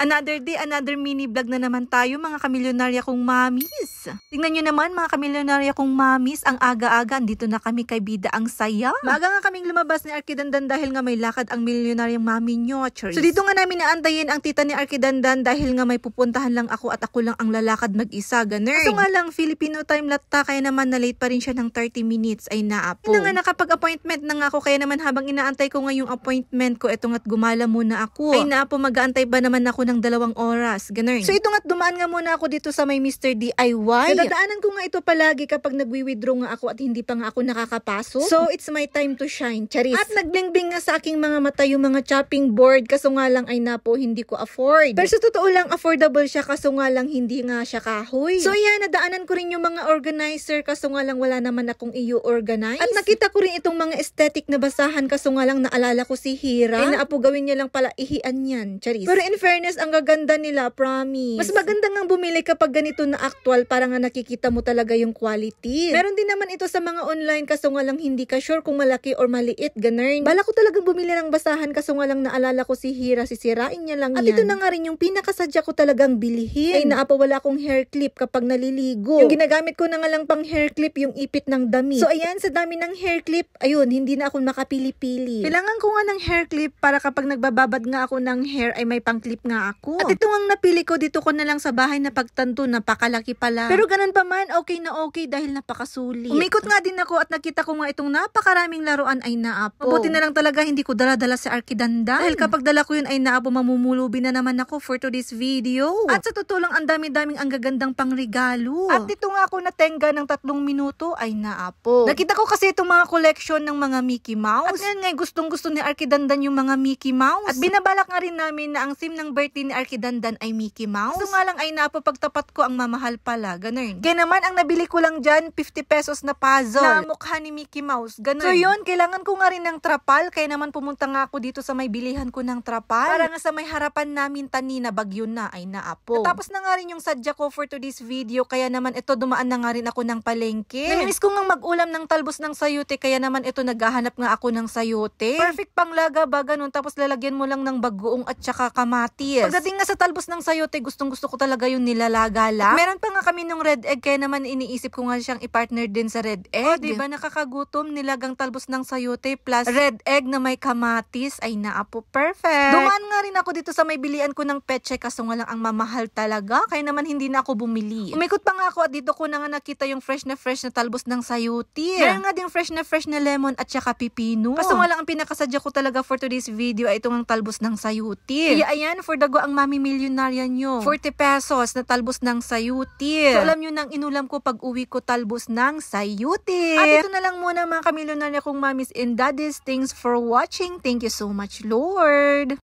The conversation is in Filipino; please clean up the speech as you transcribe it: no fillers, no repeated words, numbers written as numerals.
Another day, another mini vlog na naman tayo mga kamilyonarya kong mamis. Tingnan nyo naman mga kamilyonarya kong mamis, ang aga-aga, dito na kami kay Bida ang saya. Maaga nga kaming lumabas ni Arkidandan dahil nga may lakad ang milyonaryang mami nyo. Charis. So dito nga namin naantayin ang tita ni Arkidandan dahil nga may pupuntahan lang ako at ako lang ang lalakad mag-isa, ganun. Kaso nga lang, Filipino time latta, kaya naman na late pa rin siya ng 30 minutes ay naapo. Yun nga nakapag-appointment na nga ako, kaya naman habang inaantay ko nga yung appointment ko, eto nga't gumala muna ako. Ay naapo, mag-aantay ba naman ako ng 2 oras, ganun. So ito nga't dumaan nga muna ako dito sa may Mr. DIY. Nadadaanan ko nga ito palagi kapag nagwi-withdraw nga ako at hindi pa nga ako nakakapasok. So it's my time to shine, charis. At nagbling-bling nga sa aking mga mata yung mga chopping board, kaso nga lang ay napo hindi ko afford. Pero sa totoo lang affordable siya, kaso nga lang hindi nga siya kahoy. So yan, nadaanan ko rin yung mga organizer, kaso nga lang wala naman akong i-organize. At nakita ko rin itong mga aesthetic na basahan, kaso nga lang naalala ko si Hira. Ay naapo, gawin niya lang pala ihian yan, charis. Pero in fairness, ang gaganda nila, promise. Mas maganda nga bumili kapag ganito na actual, para nga nakikita mo talaga yung quality. Meron din naman ito sa mga online, kaso nga lang hindi ka sure kung malaki or maliit, ganun. Bala ko talagang bumili ng basahan, kaso nga lang naalala ko si Hira, sisirain niya lang. At yan. Ito na nga rin yung pinakasadya ko talagang bilihin. Ay naapa, wala akong hair clip kapag naliligo. Yung ginagamit ko na nga lang pang hair clip, yung ipit ng damit. So ayan, sa dami ng hair clip, ayun, hindi na ako makapili-pili. Kailangan ko nga ng hair clip para kapag nagbababad nga ako ng hair ay may pang clip nga ako. At ito ang napili ko, dito ko na lang sa bahay na pagtanto, napakalaki pala. Pero ganun pa man, okay na okay dahil napakasulit. Umikot nga din ako at nakita ko nga itong napakaraming laruan ay naapo. Mabuti na lang talaga hindi ko dala-dala si Arkidandan. Dahil kapag dala ko yun ay naapo, mamumulubi na naman ako for today's video. At sa totoo lang, ang dami-daming ang gagandang pangregalo. At dito nga ako natenga ng 3 minuto ay naapo. Nakita ko kasi itong mga collection ng mga Mickey Mouse. At ngayon nga, gustong-gusto ni Arkidandan yung mga Mickey Mouse. At binabalak nga rin namin na ang theme ng birthday ni Arkidandan ay Mickey Mouse. So nga lang ay naapo, pagtapat ko ang mamahal pala, ganun. Kaya naman, ang nabili ko lang dyan, 50 pesos na puzzle na mukha ni Mickey Mouse, ganun. So yun, kailangan ko nga rin ng trapal, kaya naman pumunta nga ako dito sa may bilihan ko ng trapal. Para nga sa may harapan namin tani na bagyo na ay naapo. Natapos na nga rin yung sadya ko for today's video, kaya naman ito dumaan na nga rin ako ng palengke. Naminis ko nga mag-ulam ng talbos ng sayote, kaya naman ito naghahanap nga ako ng sayote. Perfect pang laga ba, ganun, tapos lalagyan mo lang ng bagoong at saka kamatis. Pagdating nga sa talbos ng sayote, gustong-gusto ko talaga yung nilalaga lang. At meron pa nga kami ng red egg, kaya naman iniisip ko nga siyang i-partner din sa red egg. Oh, diba nakakagutom, nilagang talbos ng sayote plus red egg na may kamatis ay naapo, perfect. Dumaan nga rin ako dito sa may bilian ko ng peche, kaso nga lang ang mamahal talaga, kaya naman hindi na ako bumili. Umikot pa nga ako at dito ko na nga nakita yung fresh na talbos ng sayote. Meron nga ding fresh na lemon at saka pipino. Kaso nga lang ang pinakasadya ko talaga for today's video ay itong talbos ng sayote. Kaya ayan, for dago ang mami milyonarya nyo, 40 pesos na talbos ng sayote. So alam nyo nang inulam ko pag uwi ko, talbos ng sayote. At ito na lang muna mga kamilyonarya kong mamis and daddies. Thanks for watching. Thank you so much, Lord.